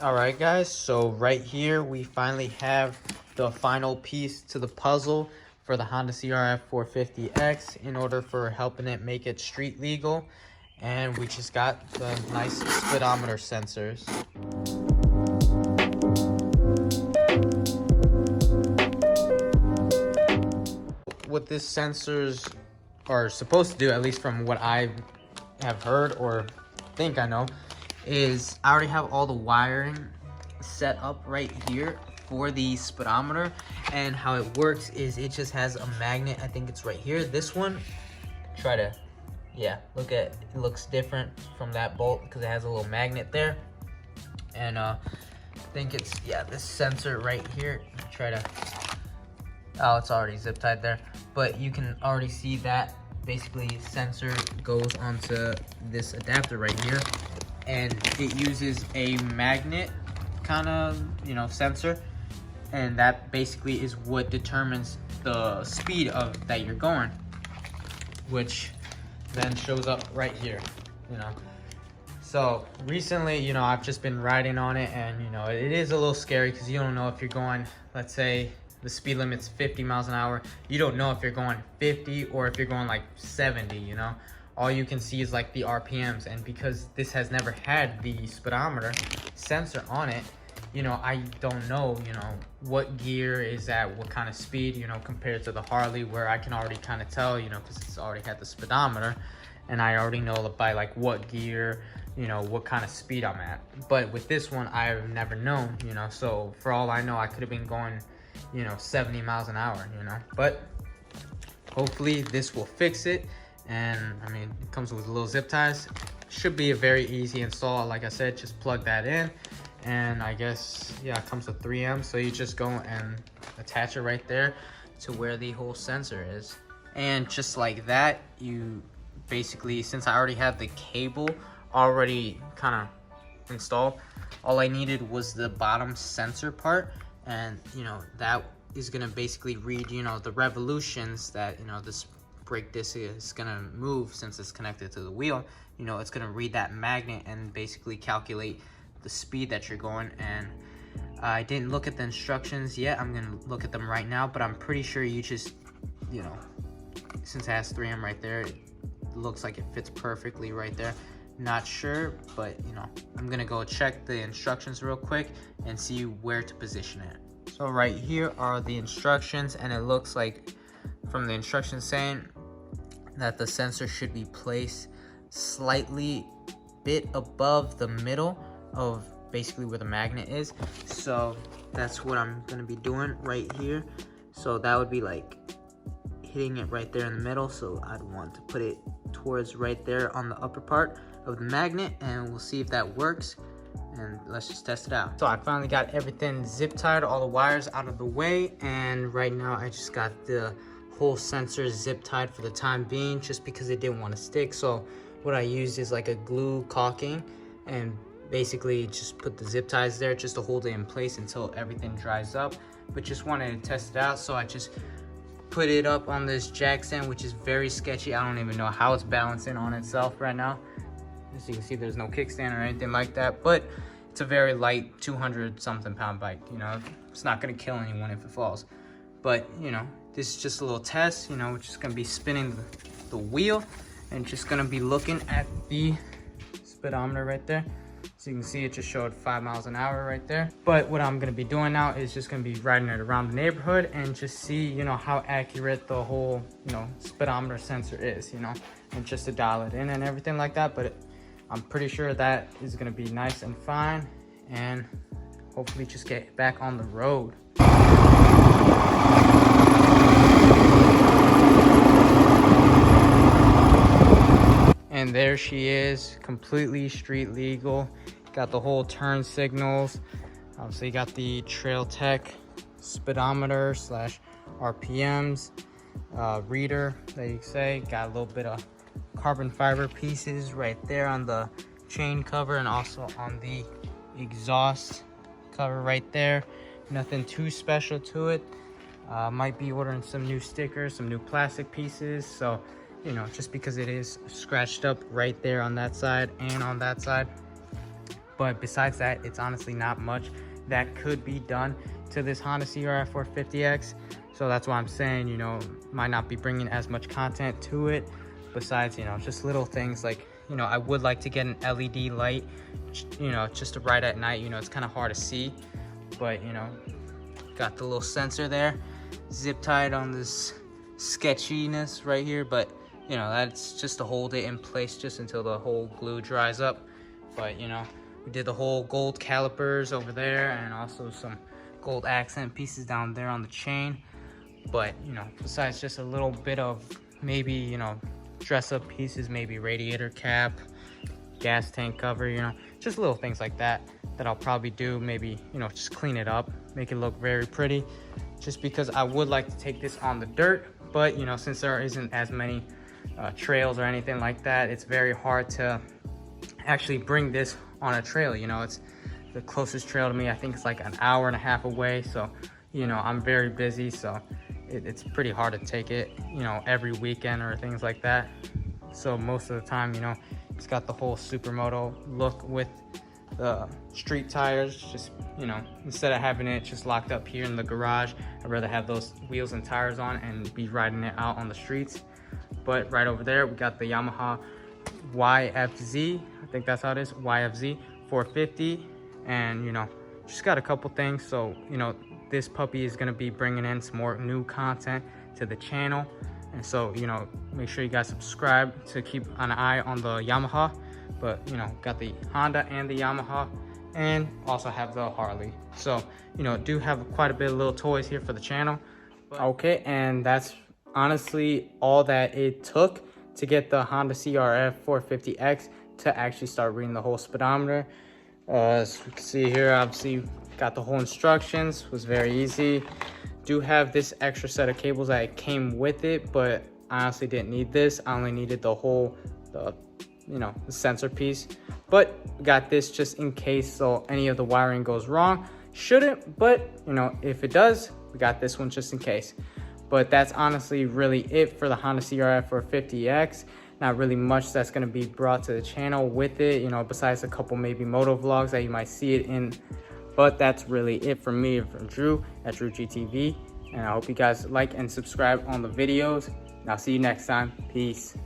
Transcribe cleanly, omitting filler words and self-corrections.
Alright guys, so right here we finally have the final piece to the puzzle for the Honda CRF450X in order for helping it make it street legal. And we just got the nice speedometer sensors. What these sensors are supposed to do, at least from what I have heard or think I know, is I already have all the wiring set up right here for the speedometer, and how it works is it just has a magnet. I think it's right here. This one, look at it, looks different from that bolt because it has a little magnet there. And I think it's this sensor right here. Oh, it's already zip tied there, but you can already see that basically sensor goes onto this adapter right here, and it uses a magnet kind of sensor, and that basically is what determines the speed of that you're going, which then shows up right here. So recently I've just been riding on it, and it is a little scary because you don't know if you're going, let's say the speed limit's 50 miles an hour, you don't know if you're going 50 or if you're going like 70. All you can see is like the RPMs, and because this has never had the speedometer sensor on it, I don't know, what gear is at what kind of speed, compared to the Harley, where I can already kind of tell, because it's already had the speedometer, and I already know by like what gear, what kind of speed I'm at. But with this one, I've never known, so for all I know, I could have been going 70 miles an hour, but hopefully this will fix it. And I mean, it comes with little zip ties. Should be a very easy install. Like I said, just plug that in, and I guess it comes with 3M, so you just go and attach it right there to where the whole sensor is. And just like that, you basically, since I already have the cable already kind of installed, all I needed was the bottom sensor part, and that is gonna basically read the revolutions that this brake disc is gonna move. Since it's connected to the wheel, it's gonna read that magnet and basically calculate the speed that you're going. And I didn't look at the instructions yet. I'm gonna look at them right now, but I'm pretty sure you just since it has 3M right there, it looks like it fits perfectly right there. Not sure, but I'm gonna go check the instructions real quick and see where to position it. So right here are the instructions, and it looks like from the instructions saying that the sensor should be placed slightly bit above the middle of basically where the magnet is. So that's what I'm gonna be doing right here. So that would be like hitting it right there in the middle. So I'd want to put it towards right there on the upper part of the magnet, and we'll see if that works, and let's just test it out. So I finally got everything zip tied, all the wires out of the way, and right now I just got the whole sensor zip tied for the time being, just because it didn't want to stick. So what I used is like a glue caulking, and basically just put the zip ties there just to hold it in place until everything dries up. But just wanted to test it out, so I just put it up on this jack stand, which is very sketchy. I don't even know how it's balancing on itself right now. As you can see, there's no kickstand or anything like that, but it's a very light 200 something pound bike. It's not gonna kill anyone if it falls. But this is just a little test. We're just gonna be spinning the wheel and just gonna be looking at the speedometer right there. So you can see it just showed 5 miles an hour right there. But what I'm gonna be doing now is just gonna be riding it around the neighborhood and just see, how accurate the whole, speedometer sensor is, and just to dial it in and everything like that. But I'm pretty sure that is gonna be nice and fine, and hopefully just get back on the road. And there she is, completely street legal. Got the whole turn signals. Obviously got the Trail Tech speedometer / RPMs reader that you say. Got a little bit of carbon fiber pieces right there on the chain cover, and also on the exhaust cover right there. Nothing too special to it. Might be ordering some new stickers, some new plastic pieces. So just because it is scratched up right there on that side and on that side, But besides that, it's honestly not much that could be done to this Honda CRF450X. So that's why I'm saying, you know, might not be bringing as much content to it. Besides, you know, just little things like, you know, I would like to get an LED light, you know, just to ride at night. You know, it's kind of hard to see, but, you know, got the little sensor there, zip tied on this sketchiness right here. But, you know, that's just to hold it in place just until the whole glue dries up. But, you know, we did the whole gold calipers over there and also some gold accent pieces down there on the chain. But, you know, besides just a little bit of maybe, you know, dress up pieces, maybe radiator cap, gas tank cover, you know, just little things like that I'll probably do. Maybe, you know, just clean it up, make it look very pretty, just because I would like to take this on the dirt. But, you know, since there isn't as many trails or anything like that, it's very hard to actually bring this on a trail. You know, it's the closest trail to me, I think it's like an hour and a half away. So, you know, I'm very busy, so it's pretty hard to take it, you know, every weekend or things like that. So most of the time, you know, it's got the whole supermoto look with the street tires. Just, you know, instead of having it just locked up here in the garage, I'd rather have those wheels and tires on and be riding it out on the streets. But right over there, we got the Yamaha YFZ, I think that's how it is, YFZ 450. And, you know, just got a couple things. So, you know, this puppy is going to be bringing in some more new content to the channel. And so, you know, make sure you guys subscribe to keep an eye on the Yamaha. But, you know, got the Honda and the Yamaha, and also have the Harley. So, you know, do have quite a bit of little toys here for the channel. Okay, and that's honestly all that it took to get the Honda CRF450X to actually start reading the whole speedometer. As you can see here, obviously got the whole instructions, was very easy. Do have this extra set of cables that came with it, but I honestly didn't need this. I only needed the whole, you know, the sensor piece. But got this just in case, so any of the wiring goes wrong. Shouldn't, but, you know, if it does, we got this one just in case. But that's honestly really it for the Honda CRF450X. Not really much that's going to be brought to the channel with it, you know, besides a couple maybe moto vlogs that you might see it in. But that's really it from me, from Drew at Drew GTV. And I hope you guys like and subscribe on the videos. And I'll see you next time. Peace.